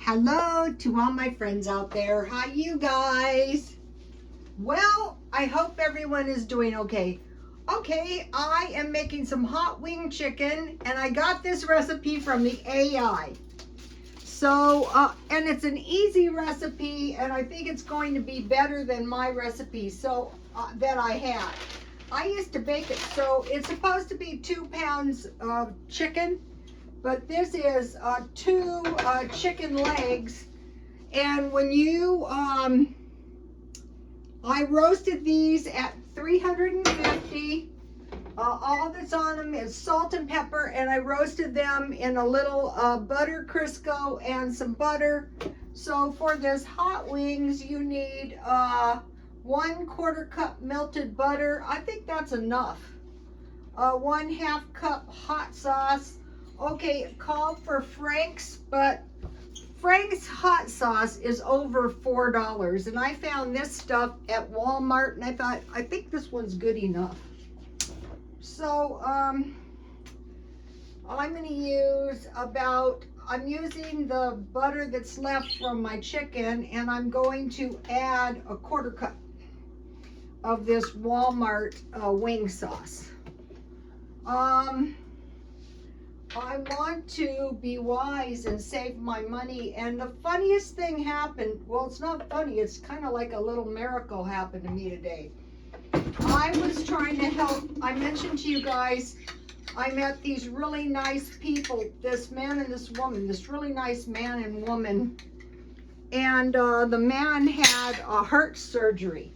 Hello to all my friends out there. How you guys? Well, I hope everyone is doing okay. Okay, I am making some hot wing chicken and I got this recipe from the AI. So, and it's an easy recipe and I think it's going to be better than my recipe that I had. I used to bake it, so it's supposed to be 2 pounds of chicken. But this is 2 chicken legs, and when you, I roasted these at 350. All that's on them is salt and pepper, and I roasted them in a little butter Crisco and some butter. So for this hot wings, you need 1/4 cup melted butter. I think that's enough. 1/2 cup hot sauce. Okay, it called for Frank's, but Frank's hot sauce is over $4. And I found this stuff at Walmart and I thought, I think this one's good enough. So, I'm going to use I'm using the butter that's left from my chicken, and I'm going to add 1/4 cup of this Walmart wing sauce. I want to be wise and save my money, and the funniest thing happened. Well, it's not funny, it's kind of like a little miracle happened to me today. I was trying to help. I mentioned to you guys, I met these really nice people, this man and this woman, this really nice man and woman, and the man had a heart surgery,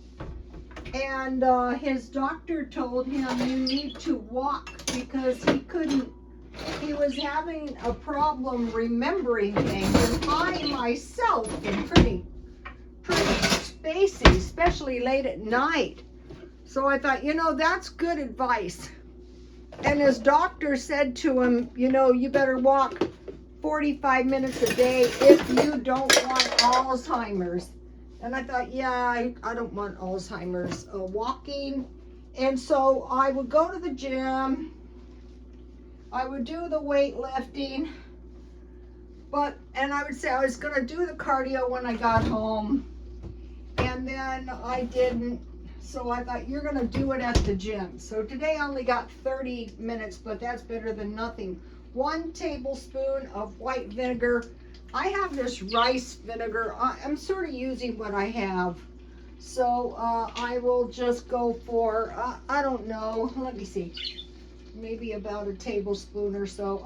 and his doctor told him, you need to walk, because he was having a problem remembering things, and I myself am pretty spacey, especially late at night. So I thought, that's good advice. And his doctor said to him, you better walk 45 minutes a day if you don't want Alzheimer's. And I thought, yeah, I don't want Alzheimer's walking. And so I would go to the gym. I would do the weightlifting, and I would say I was going to do the cardio when I got home, and then I didn't, so I thought, you're going to do it at the gym. So today I only got 30 minutes, but that's better than nothing. 1 tablespoon of white vinegar. I have this rice vinegar. I'm sort of using what I have. So I will just go for, I don't know, let me see. Maybe about a tablespoon or so.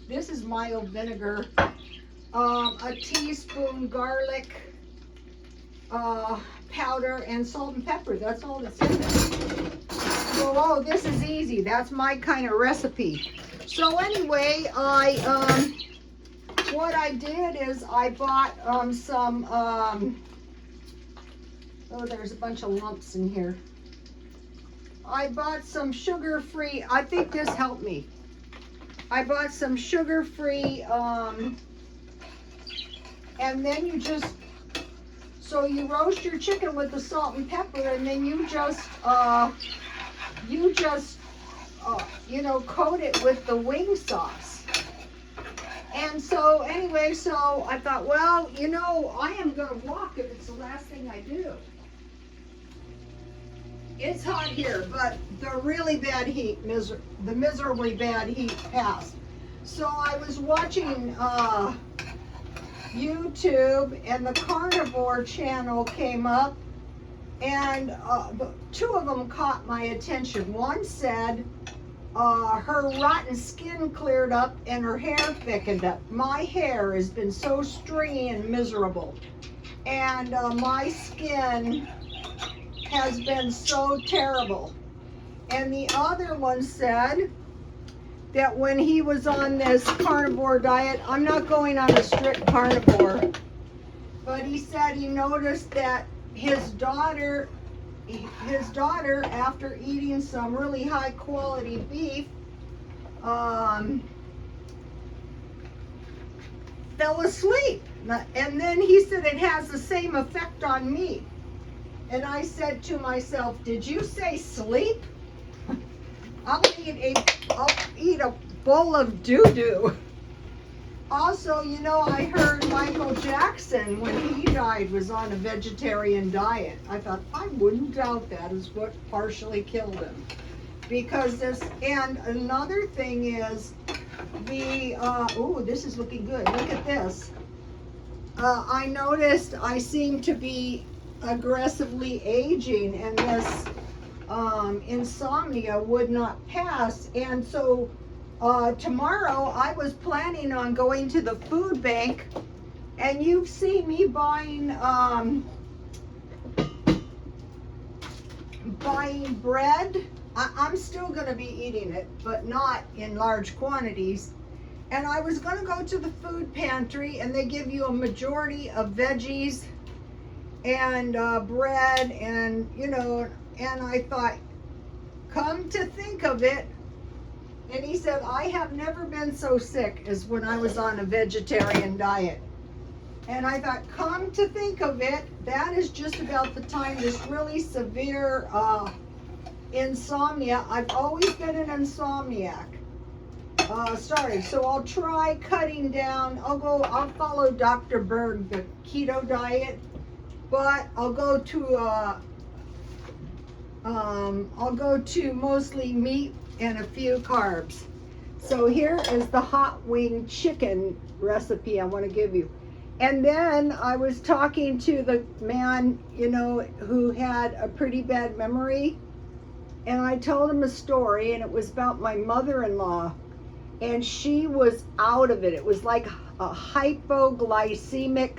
This is mild vinegar. A teaspoon garlic powder and salt and pepper. That's all that's in there. So, this is easy. That's my kind of recipe. So anyway, what I did is I bought some, there's a bunch of lumps in here. I bought some sugar-free, I think this helped me. I bought some sugar-free, and then you roast your chicken with the salt and pepper, and then you just coat it with the wing sauce. And so anyway, so I thought, well, I am going to walk if it's the last thing I do. It's hot here, but the really bad heat, the miserably bad heat passed. So I was watching YouTube, and the carnivore channel came up, and 2 of them caught my attention. One said her rotten skin cleared up and her hair thickened up. My hair has been so stringy and miserable, and my skin has been so terrible. And the other one said that when he was on this carnivore diet, I'm not going on a strict carnivore, but he said he noticed that his daughter, after eating some really high quality beef, fell asleep. And then he said it has the same effect on me. And I said to myself, did you say sleep? I'll eat a bowl of doo-doo. Also, you know, I heard Michael Jackson, when he died, was on a vegetarian diet. I thought, I wouldn't doubt that is what partially killed him. Because this, and another thing is the, oh, this is looking good. Look at this. I noticed I seem to be aggressively aging, and this insomnia would not pass. And so tomorrow I was planning on going to the food bank, and you've seen me buying bread. I'm still going to be eating it, but not in large quantities. And I was going to go to the food pantry, and they give you a majority of veggies and bread, and you know, and I thought, come to think of it, and he said, I have never been so sick as when I was on a vegetarian diet. And I thought, come to think of it, that is just about the time this really severe insomnia, I've always been an insomniac, started. So I'll try cutting down. I'll follow Dr. Berg, the keto diet, but I'll go to mostly meat and a few carbs. So here is the hot wing chicken recipe I want to give you. And then I was talking to the man, you know, who had a pretty bad memory, and I told him a story, and it was about my mother-in-law, and she was out of it. It was like a hypoglycemic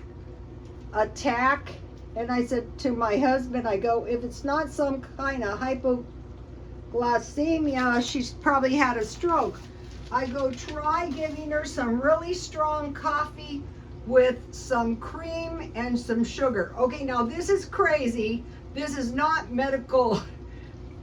attack. And I said to my husband, I go, if it's not some kind of hypoglycemia, she's probably had a stroke. I go, try giving her some really strong coffee with some cream and some sugar. Okay, now this is crazy. This is not medical.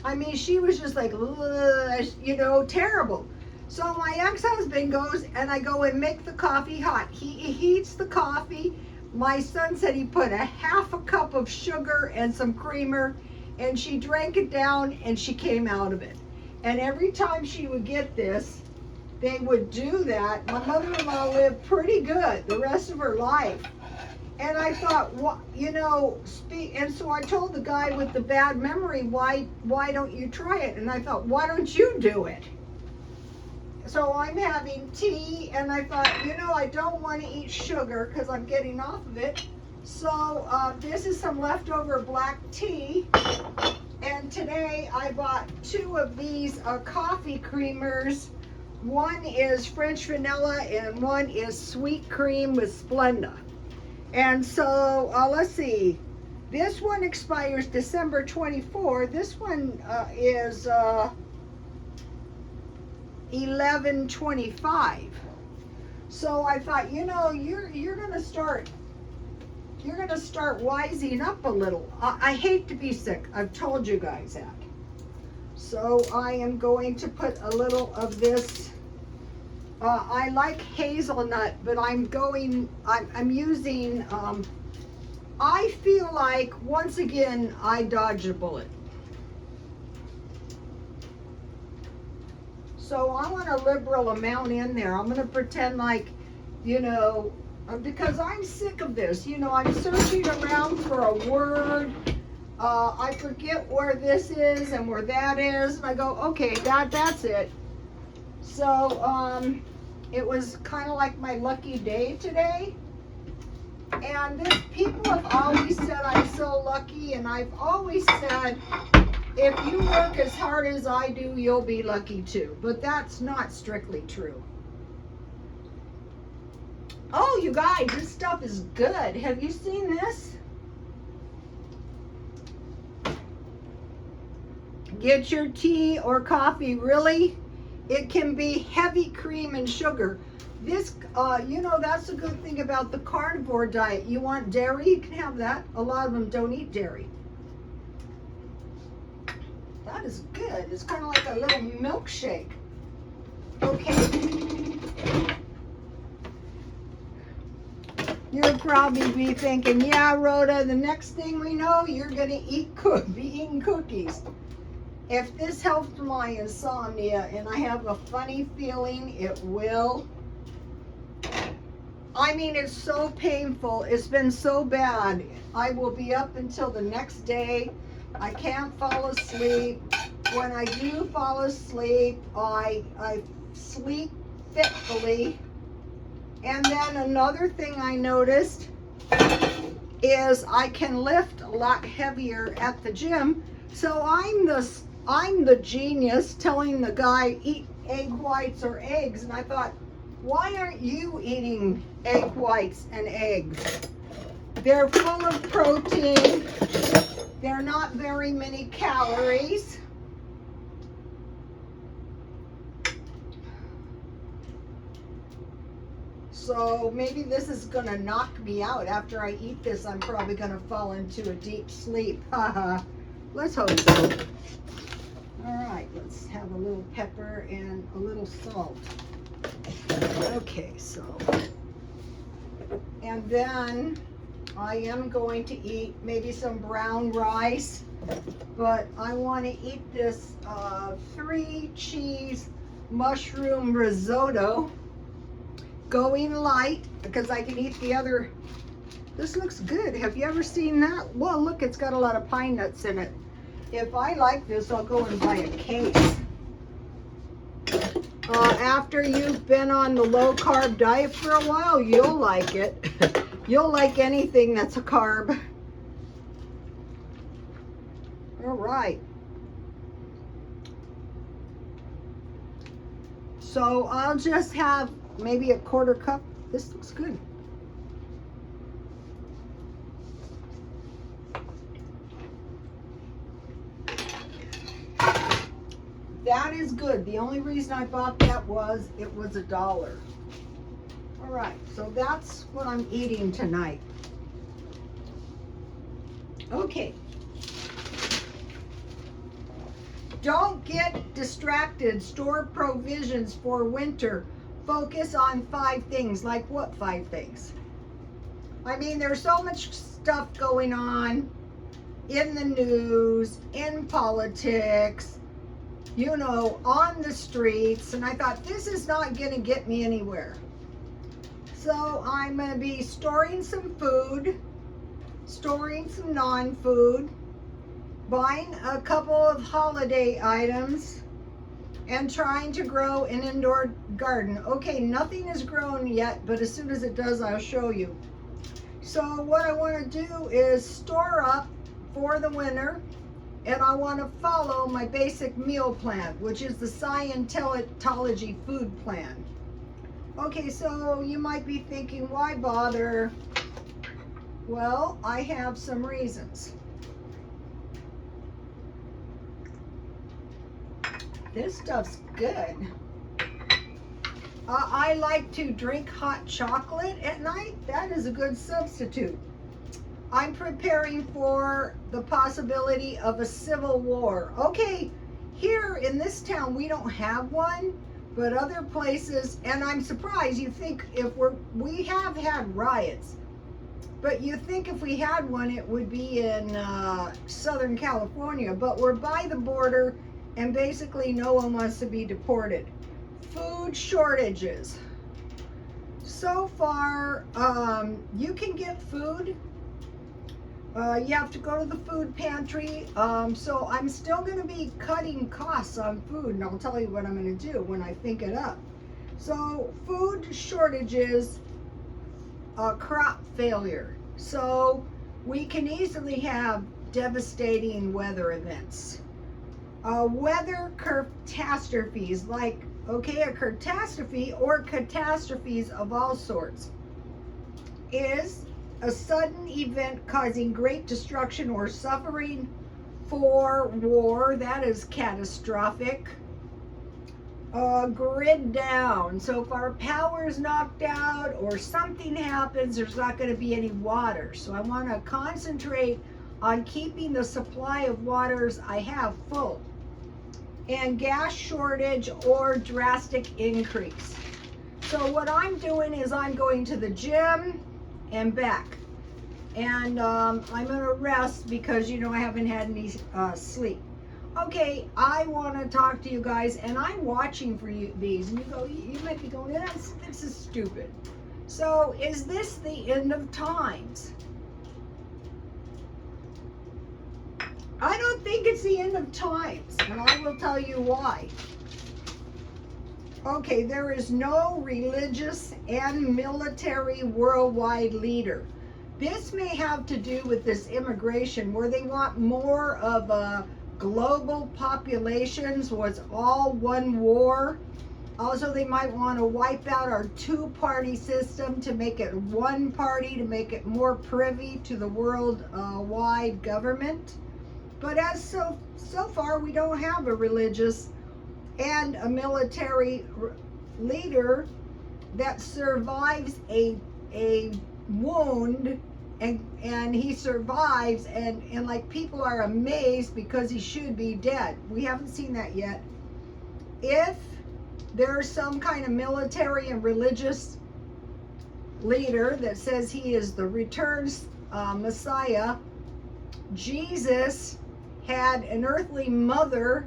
I mean, she was just like, you know, terrible. So my ex-husband goes, and I go and make the coffee hot. He heats the coffee. My son said he put a half a cup of sugar and some creamer, and she drank it down, and she came out of it. And every time she would get this, they would do that. My mother-in-law lived pretty good the rest of her life. And I thought, what, you know, and so I told the guy with the bad memory, why don't you try it? And I thought, why don't you do it? So I'm having tea, and I thought, you know, I don't want to eat sugar because I'm getting off of it. So this is some leftover black tea. And today I bought 2 of these coffee creamers. One is French vanilla, and one is sweet cream with Splenda. And so let's see. This one expires December 24. This one is 11/25. So I thought, you know, you're gonna start wising up a little. I hate to be sick. I've told you guys that. So I am going to put a little of this. I like hazelnut, but I'm using, I feel like, once again, I dodged a bullet. So I want a liberal amount in there. I'm going to pretend like, you know, because I'm sick of this. You know, I'm searching around for a word. I forget where this is and where that is. And I go, okay, that's it. So it was kind of like my lucky day today. And people have always said I'm so lucky. And I've always said, if you work as hard as I do, you'll be lucky too. But that's not strictly true. Oh, you guys, this stuff is good. Have you seen this? Get your tea or coffee, really? It can be heavy cream and sugar. This, you know, that's a good thing about the carnivore diet. You want dairy, you can have that. A lot of them don't eat dairy. That is good. It's kind of like a little milkshake. Okay. You'll probably be thinking, yeah, Rhoda, the next thing we know, you're going to be eating cookies. If this helps my insomnia, and I have a funny feeling it will, I mean, it's so painful. It's been so bad. I will be up until the next day. I can't fall asleep. When I do fall asleep, I sleep fitfully. And then another thing I noticed is I can lift a lot heavier at the gym. So I'm the genius telling the guy, eat egg whites or eggs. And I thought, why aren't you eating egg whites and eggs? They're full of protein. They're not very many calories. So maybe this is gonna knock me out. After I eat this, I'm probably gonna fall into a deep sleep. Haha. Let's hope so. All right, let's have a little pepper and a little salt. Okay, so, and then I am going to eat maybe some brown rice, but I want to eat this 3-cheese mushroom risotto, going light, because I can eat the other. This looks good. Have you ever seen that? Well, look, it's got a lot of pine nuts in it. If I like this, I'll go and buy a case. After you've been on the low-carb diet for a while, you'll like it. You'll like anything that's a carb. All right. So I'll just have maybe a 1/4 cup. This looks good. That is good. The only reason I bought that was it was $1. All right, so that's what I'm eating tonight. Okay. Don't get distracted. Store provisions for winter. Focus on 5 things. Like what 5 things? I mean, there's so much stuff going on in the news, in politics, you know, on the streets, and I thought, this is not going to get me anywhere. So I'm going to be storing some food, storing some non-food, buying a couple of holiday items, and trying to grow an indoor garden. Okay, nothing is grown yet, but as soon as it does, I'll show you. So what I want to do is store up for the winter, and I want to follow my basic meal plan, which is the Scientology food plan. Okay, so you might be thinking, why bother? Well, I have some reasons. This stuff's good. I like to drink hot chocolate at night. That is a good substitute. I'm preparing for the possibility of a civil war. Okay, here in this town we don't have one, but other places, and I'm surprised, you think if we have had riots, but you think if we had one it would be in Southern California, but we're by the border and basically no one wants to be deported. Food shortages. So far, you can get food. You have to go to the food pantry. So I'm still going to be cutting costs on food, and I'll tell you what I'm going to do when I think it up. So food shortages, crop failure. So we can easily have devastating weather events. Weather catastrophes, like, okay, a catastrophe or catastrophes of all sorts is a sudden event causing great destruction or suffering. For war, that is catastrophic. Grid down. So if our power is knocked out or something happens, there's not going to be any water. So I want to concentrate on keeping the supply of waters I have full. And gas shortage or drastic increase. So what I'm doing is I'm going to the gym and back. And I'm going to rest because, you know, I haven't had any sleep. Okay, I want to talk to you guys, and I'm watching for you these. And you go, you might be going, this is stupid. So is this the end of times? I don't think it's the end of times, and I will tell you why. Okay, there is no religious and military worldwide leader. This may have to do with this immigration where they want more of a global populations was all one war. Also, they might want to wipe out our two-party system to make it one party, to make it more privy to the world-wide government. But as so far, we don't have a religious and a military leader that survives a wound, and he survives, and like people are amazed because he should be dead. We haven't seen that yet. If there's some kind of military and religious leader that says he is the returned Messiah, Jesus had an earthly mother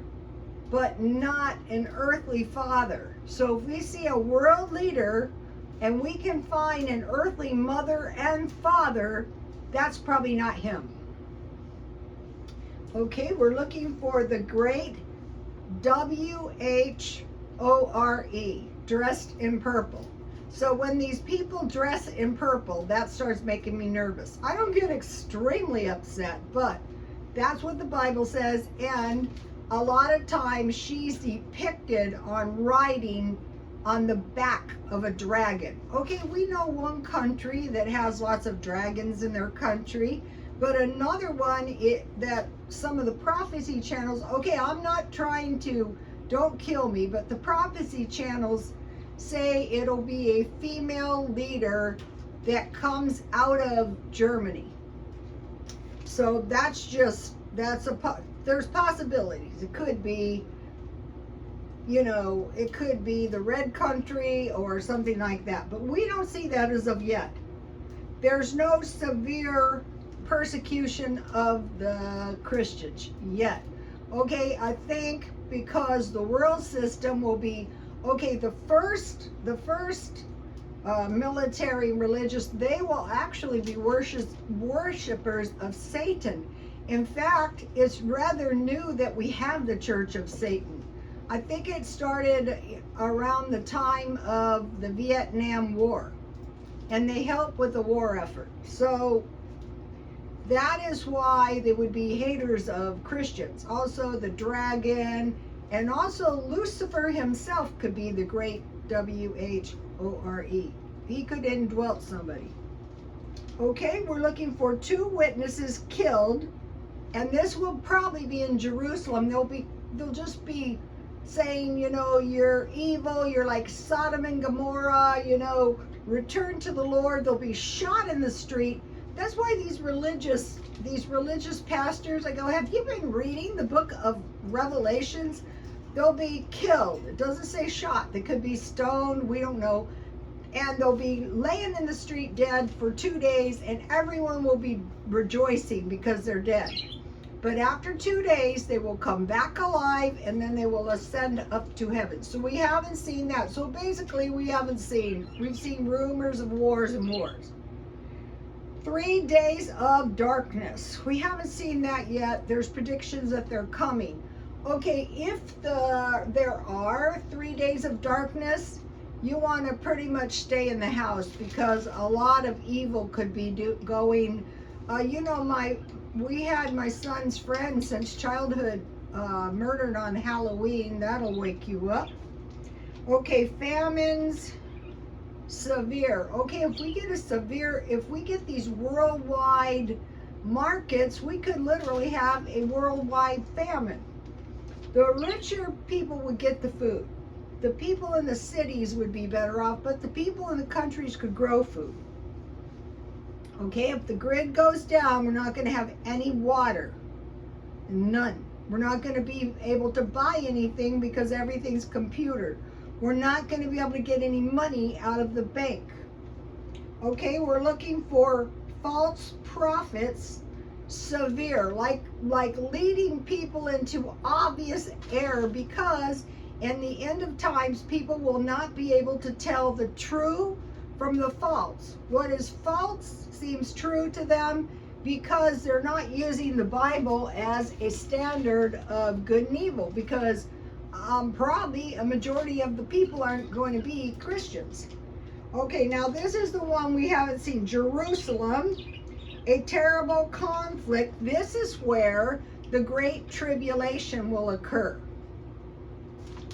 but not an earthly father. So if we see a world leader and we can find an earthly mother and father, that's probably not him. Okay, we're looking for the great W-H-O-R-E, dressed in purple. So when these people dress in purple, that starts making me nervous. I don't get extremely upset, but that's what the Bible says, and a lot of times she's depicted on riding on the back of a dragon. Okay, we know one country that has lots of dragons in their country, but another one that some of the prophecy channels, okay, I'm not trying to, don't kill me, but the prophecy channels say it'll be a female leader that comes out of Germany. So there's possibilities. It could be, it could be the red country or something like that. But we don't see that as of yet. There's no severe persecution of the Christians yet. Okay, I think because the world system will be, okay, the first military religious, they will actually be worshipers of Satan. In fact, it's rather new that we have the Church of Satan. I think it started around the time of the Vietnam War, and they help with the war effort. So that is why they would be haters of Christians. Also the dragon, and also Lucifer himself could be the great W-H-O-R-E. He could indwelt somebody. Okay, we're looking for 2 witnesses killed, and this will probably be in Jerusalem. They'll just be saying, you're evil, you're like Sodom and Gomorrah, return to the Lord. They'll be shot in the street. That's why these religious pastors, I go, have you been reading the book of Revelations? They'll be killed. It doesn't say shot. They could be stoned. We don't know. And they'll be laying in the street dead for 2 days, and everyone will be rejoicing because they're dead. But after 2 days, they will come back alive, and then they will ascend up to heaven. So we haven't seen that. So basically, we've seen rumors of wars and wars. 3 days of darkness. We haven't seen that yet. There's predictions that they're coming. Okay, if there are 3 days of darkness, you want to pretty much stay in the house because a lot of evil could be going. We had my son's friend since childhood murdered on Halloween. That'll wake you up. Okay, famines, severe. Okay, if we get these worldwide markets, we could literally have a worldwide famine. The richer people would get the food. The people in the cities would be better off, but the people in the countries could grow food. Okay, if the grid goes down, we're not going to have any water. None. We're not going to be able to buy anything because everything's computered. We're not going to be able to get any money out of the bank. Okay, we're looking for false prophets, severe, like leading people into obvious error, because in the end of times, people will not be able to tell the true from the false. What is false seems true to them because they're not using the Bible as a standard of good and evil, because probably a majority of the people aren't going to be Christians. Okay, now this is the one we haven't seen. Jerusalem, a terrible conflict. This is where the Great Tribulation will occur.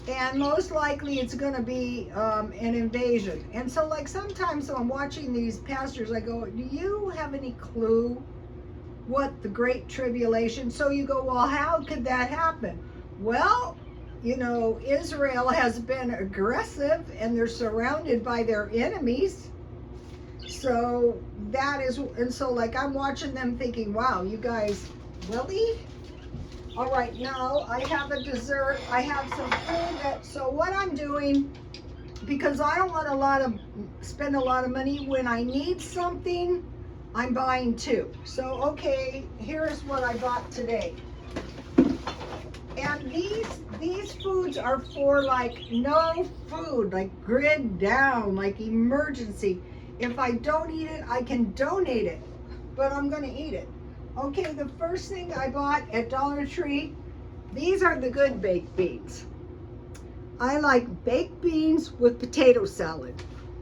And most likely it's going to be an invasion. And so, like, sometimes I'm watching these pastors, I go, do you have any clue what the Great Tribulation? So you go, well, how could that happen? Well, you know, Israel has been aggressive and they're surrounded by their enemies. So that is, and so like I'm watching them thinking, wow, you guys, really? All right, now I have a dessert. I have some food that, so what I'm doing, because I don't want spend a lot of money, when I need something, I'm buying two. So, okay, here's what I bought today. And these foods are for like no food, like grid down, like emergency. If I don't eat it, I can donate it, but I'm gonna eat it. Okay, the first thing I bought at Dollar Tree, these are the good baked beans. I like baked beans with potato salad.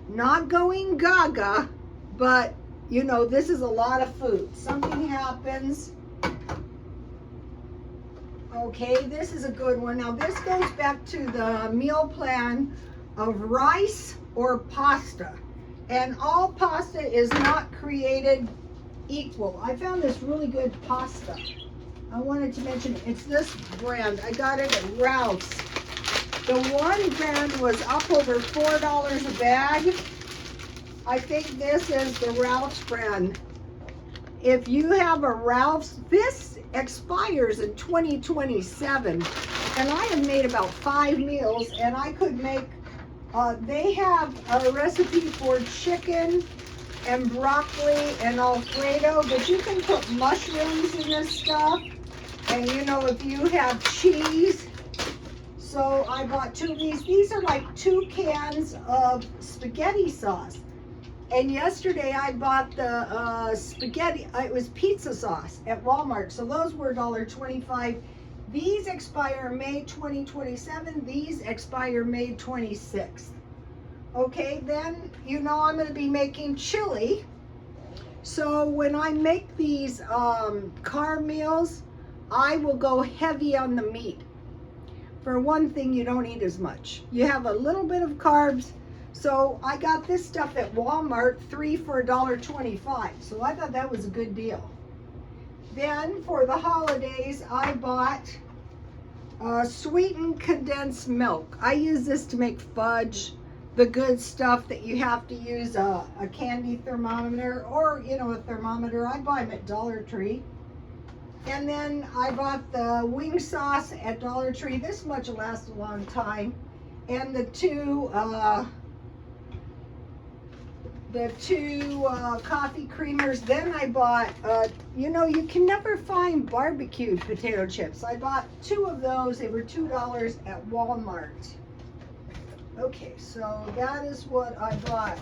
Not going gaga, but you know, this is a lot of food. Something happens. Okay, this is a good one. Now this goes back to the meal plan of rice or pasta. And all pasta is not created equal. I found this really good pasta. I wanted to mention it. It's this brand. I got it at Ralph's. The one brand was up over $4 a bag. I think this is the Ralph's brand. If you have a Ralph's, this expires in 2027. And I have made about 5 meals, and I could make, they have a recipe for chicken and broccoli and Alfredo, but you can put mushrooms in this stuff. And you know, if you have cheese. So I bought 2 of these. These are like 2 cans of spaghetti sauce. And yesterday I bought the spaghetti, it was pizza sauce at Walmart. So those were $1.25. These expire May 2027. These expire May 26th. Okay, then, you know, I'm going to be making chili. So when I make these carb meals, I will go heavy on the meat. For one thing, you don't eat as much. You have a little bit of carbs. So I got this stuff at Walmart, 3 for $1.25. So I thought that was a good deal. Then for the holidays, I bought sweetened condensed milk. I use this to make fudge, the good stuff that you have to use a candy thermometer or, you know, a thermometer. I buy them at Dollar Tree. And then I bought the wing sauce at Dollar Tree. This much will last a long time. And the two coffee creamers. Then I bought, you know, you can never find barbecued potato chips. I bought 2 of those. They were $2 at Walmart. Okay, so that is what I bought.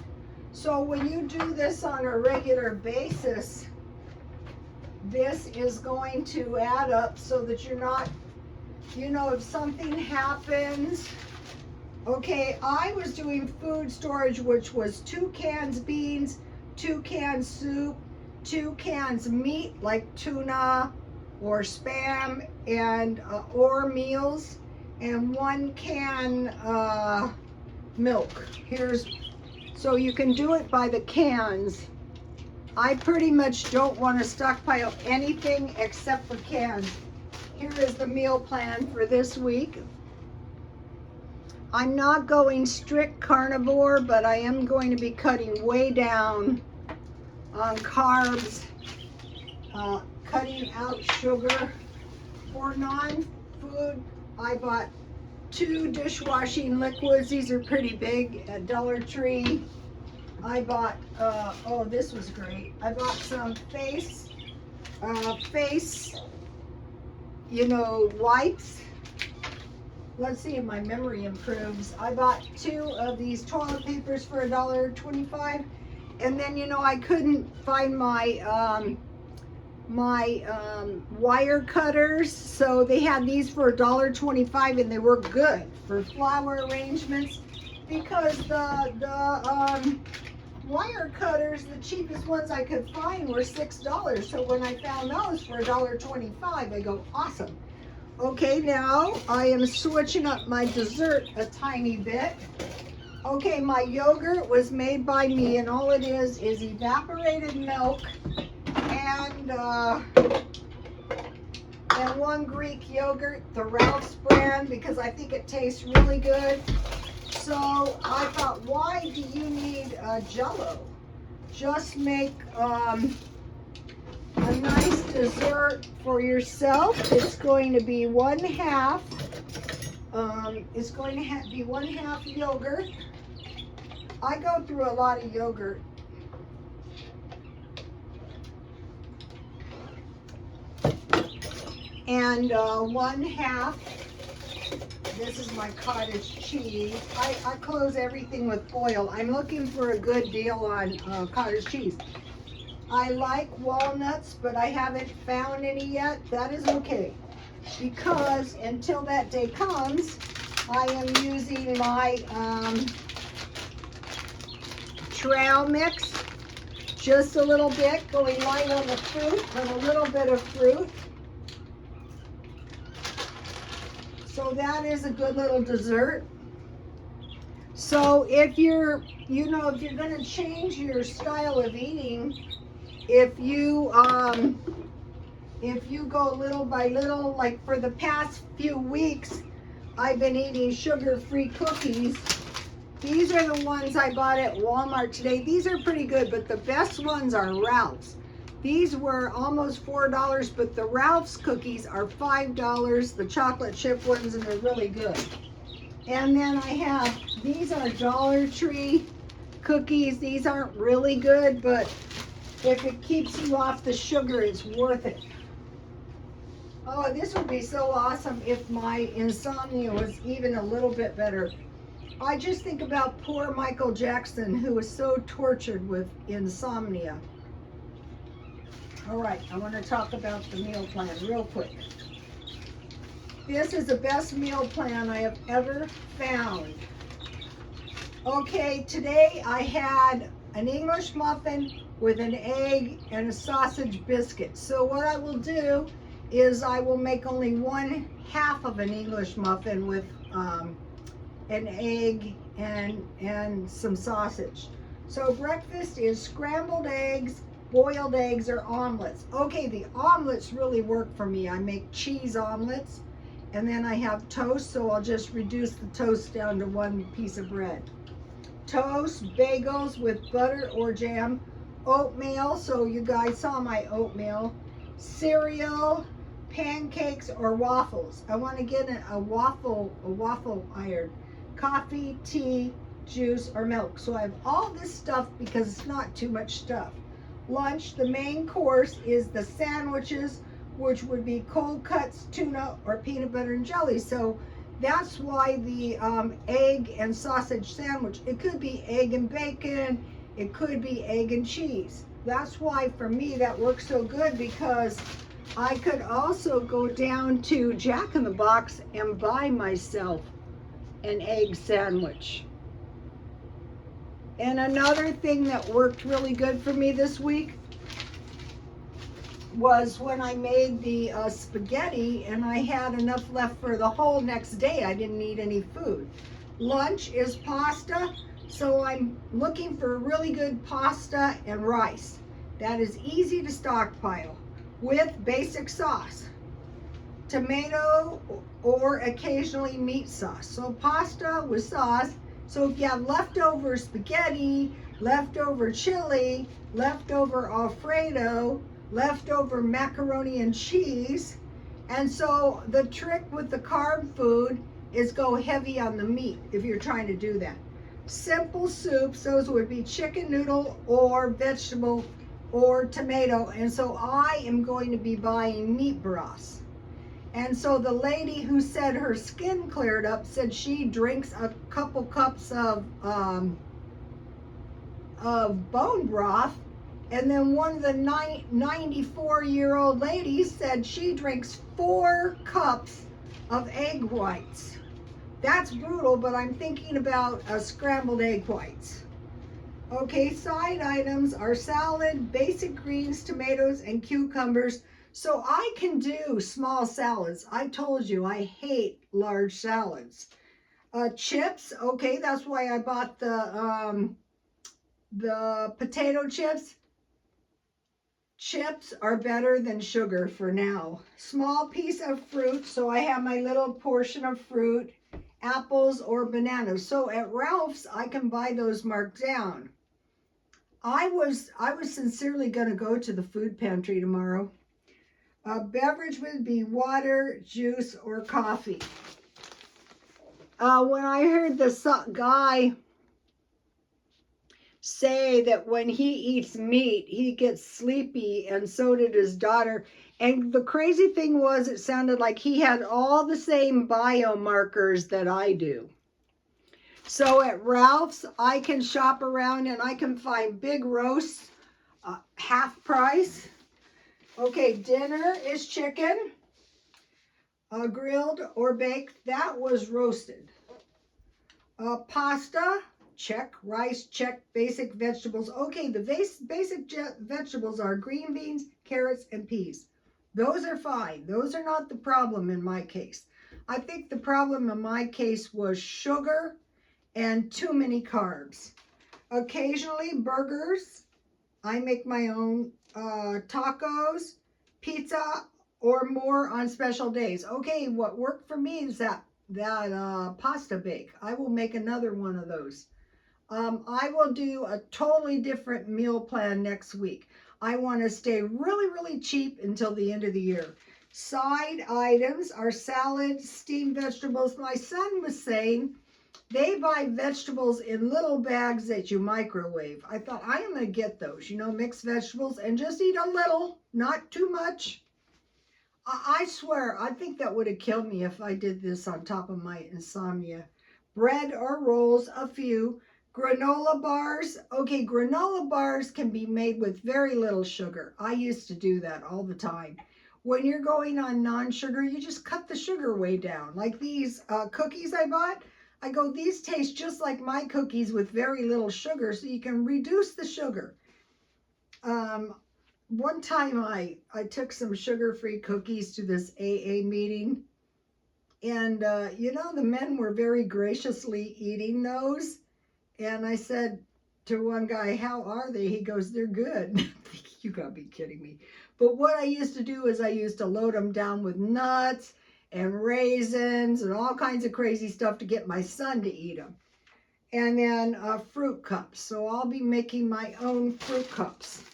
So when you do this on a regular basis, this is going to add up so that you're not, you know, if something happens. Okay, I was doing food storage, which was 2 cans beans, 2 cans soup, 2 cans meat like tuna or Spam and or meals, and 1 can milk. So you can do it by the cans. I pretty much don't want to stockpile anything except for cans. Here is the meal plan for this week. I'm not going strict carnivore, but I am going to be cutting way down on carbs, cutting out sugar. For non-food, I bought 2 dishwashing liquids. These are pretty big at Dollar Tree. I bought, oh, this was great. I bought some face, you know, wipes. let's see if my memory improves. I bought 2 of these toilet papers for $1.25, and then I couldn't find my wire cutters, so they had these for $1.25, and they were good for flower arrangements because the wire cutters, the cheapest ones I could find, were $6. So when I found those for $1.25, I go, awesome. Okay, now I am switching up my dessert a tiny bit. Okay, my yogurt was made by me, and all it is evaporated milk and 1 Greek yogurt, the Ralph's brand, because I think it tastes really good. So I thought, why do you need Jell-O? Just make a nice dessert for yourself. It's going to be 1/2. It's going to be 1/2 yogurt. I go through a lot of yogurt. And 1/2. This is my cottage cheese. I close everything with foil. I'm looking for a good deal on cottage cheese. I like walnuts, but I haven't found any yet. That is okay, because until that day comes, I am using my trail mix. Just a little bit, going light on the fruit, but a little bit of fruit. So that is a good little dessert. So if you're, if you're going to change your style of eating, if you go little by little, like for the past few weeks, I've been eating sugar-free cookies. These are the ones I bought at Walmart today. These are pretty good, but the best ones are Ralph's. These were almost $4, but the Ralph's cookies are $5, the chocolate chip ones, and they're really good. And then I have, these are Dollar Tree cookies. These aren't really good, but if it keeps you off the sugar, it's worth it. Oh, this would be so awesome if my insomnia was even a little bit better. I just think about poor Michael Jackson, who was so tortured with insomnia. All right, I want to talk about the meal plan real quick. This is the best meal plan I have ever found. Okay, today I had an English muffin with an egg and a sausage biscuit. So what I will do is I will make only 1/2 of an English muffin with an egg and some sausage. So breakfast is scrambled eggs, boiled eggs, or omelets. Okay, the omelets really work for me. I make cheese omelets, and then I have toast, so I'll just reduce the toast down to 1 piece of bread. Toast, bagels with butter or jam, oatmeal, so you guys saw my oatmeal, cereal, pancakes, or waffles. I want to get a waffle iron, coffee, tea, juice, or milk. So I have all this stuff because it's not too much stuff. Lunch, the main course is the sandwiches, which would be cold cuts, tuna, or peanut butter and jelly. So that's why the egg and sausage sandwich, it could be egg and bacon, it could be egg and cheese. That's why for me that works so good, because I could also go down to Jack in the Box and buy myself an egg sandwich. And another thing that worked really good for me this week was when I made the spaghetti, and I had enough left for the whole next day. I didn't need any food. Lunch is pasta, so I'm looking for really good pasta and rice. That is easy to stockpile with basic sauce, tomato, or occasionally meat sauce. So pasta with sauce. So if you have leftover spaghetti, leftover chili, leftover Alfredo, leftover macaroni and cheese. And so the trick with the carb food is go heavy on the meat if you're trying to do that. Simple soups, those would be chicken noodle or vegetable or tomato. And so I am going to be buying meat broths. And so the lady who said her skin cleared up said she drinks a couple cups of bone broth. And then one of the 94-year-old ladies said she drinks 4 cups of egg whites. That's brutal, but I'm thinking about scrambled egg whites. Okay, side items are salad, basic greens, tomatoes, and cucumbers. So I can do small salads. I told you I hate large salads. Chips, okay, that's why I bought the potato chips. Chips are better than sugar for now. Small piece of fruit, so I have my little portion of fruit, apples or bananas. So at Ralph's, I can buy those marked down. I was sincerely going to go to the food pantry tomorrow. A beverage would be water, juice, or coffee. When I heard this guy say that when he eats meat, he gets sleepy, and so did his daughter. And the crazy thing was, it sounded like he had all the same biomarkers that I do. So at Ralph's, I can shop around and I can find big roasts, half price. Okay, dinner is chicken, grilled or baked. That was roasted. Pasta, check. Rice, check. Basic vegetables. Okay, the basic vegetables are green beans, carrots, and peas. Those are fine. Those are not the problem in my case. I think the problem in my case was sugar and too many carbs. Occasionally burgers. I make my own. Tacos, pizza, or more on special days. Okay, what worked for me is that pasta bake. I will make another one of those. I will do a totally different meal plan next week. I want to stay really, really cheap until the end of the year. Side items are salads, steamed vegetables. My son was saying they buy vegetables in little bags that you microwave. I thought, I am going to get those, mixed vegetables, and just eat a little, not too much. I swear, I think that would have killed me if I did this on top of my insomnia. Bread or rolls, a few. Granola bars. Okay, granola bars can be made with very little sugar. I used to do that all the time. When you're going on non-sugar, you just cut the sugar way down. Like these cookies I bought. I go, these taste just like my cookies with very little sugar, so you can reduce the sugar. One time I took some sugar-free cookies to this AA meeting, and the men were very graciously eating those. And I said to one guy, how are they? He goes, they're good. You gotta be kidding me. But what I used to do is I used to load them down with nuts and raisins and all kinds of crazy stuff to get my son to eat them. And then fruit cups. So I'll be making my own fruit cups.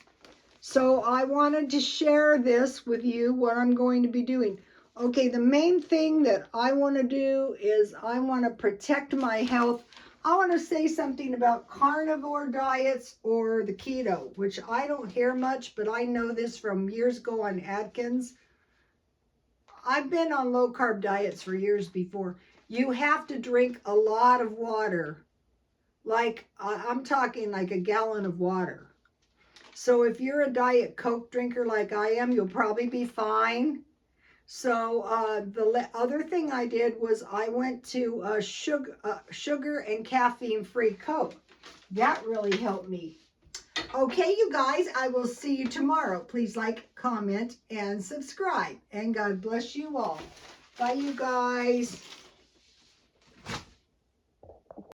So I wanted to share this with you, what I'm going to be doing. Okay, the main thing that I want to do is I want to protect my health. I want to say something about carnivore diets or the keto, which I don't hear much, but I know this from years ago on Atkins. I've been on low carb diets for years before. You have to drink a lot of water. Like, I'm talking like a gallon of water. So if you're a Diet Coke drinker like I am, you'll probably be fine. So the other thing I did was I went to sugar and caffeine-free Coke. That really helped me. Okay, you guys, I will see you tomorrow. Please like, comment, and subscribe. And God bless you all. Bye, you guys.